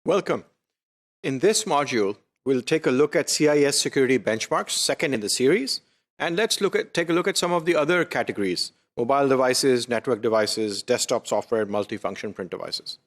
Welcome. In this module, we'll take a look at CIS security benchmarks, second in the series, and let's take a look at some of the other categories: mobile devices, network devices, desktop software, multifunction print devices.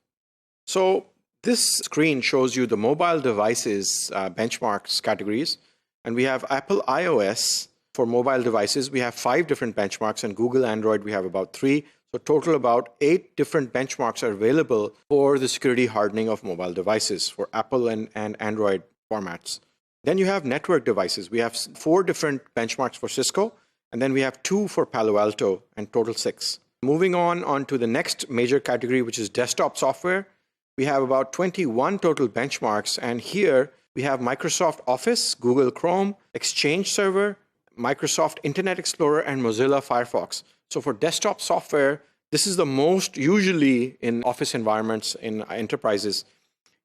So this screen shows you the mobile devices benchmarks categories, and we have Apple iOS for mobile devices. We have 5 different benchmarks, and Google Android we have about 3. So total about 8 different benchmarks are available for the security hardening of mobile devices for Apple and Android formats. Then you have network devices. We have 4 different benchmarks for Cisco, and then we have 2 for Palo Alto, and total 6. Moving on to the next major category, which is desktop software, we have about 21 total benchmarks, and here we have Microsoft Office, Google Chrome, Exchange Server, Microsoft Internet Explorer, and Mozilla Firefox. So for desktop software, this is the most usually in office environments in enterprises.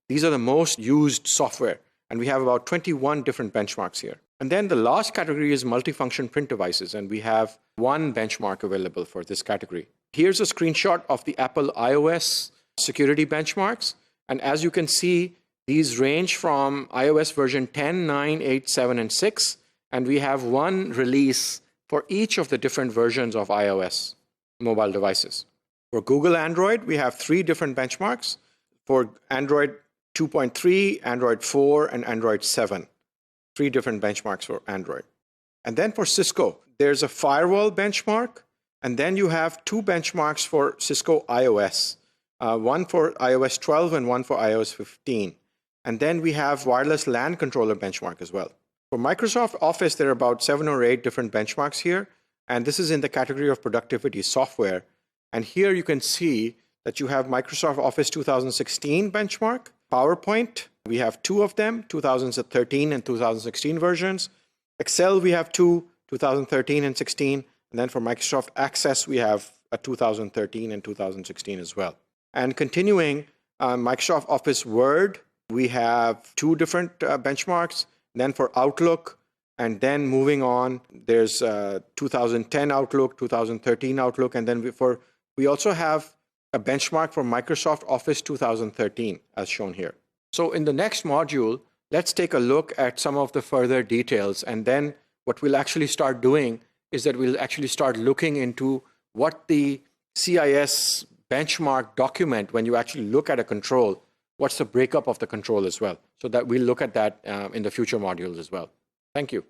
These are the most used software, and we have about 21 different benchmarks here. And then the last category is multifunction print devices, and we have 1 benchmark available for this category. Here's a screenshot of the Apple iOS security benchmarks, and as you can see, these range from iOS version 10, 9, 8, 7, and 6, and we have 1 release for each of the different versions of iOS mobile devices. For Google Android, we have 3 different benchmarks for Android 2.3, Android 4, and Android 7. 3 different benchmarks for Android. And then for Cisco, there's a firewall benchmark, and then you have 2 benchmarks for Cisco iOS, one for iOS 12 and one for iOS 15. And then we have wireless LAN controller benchmark as well. For Microsoft Office, there are about 7 or 8 different benchmarks here, and this is in the category of productivity software. And here you can see that you have Microsoft Office 2016 benchmark, PowerPoint, we have 2 of them, 2013 and 2016 versions. Excel, we have 2, 2013 and 16. And then for Microsoft Access, we have a 2013 and 2016 as well. And continuing, Microsoft Office Word, we have 2 different benchmarks. Then for Outlook, and then moving on, there's 2010 Outlook, 2013 Outlook, and then we also have a benchmark for Microsoft Office 2013, as shown here. So in the next module, let's take a look at some of the further details, and then what we'll actually start doing is that we'll actually start looking into what the CIS benchmark document, when you actually look at a control, what's the breakup of the control as well. So that we'll look at that in the future modules as well. Thank you.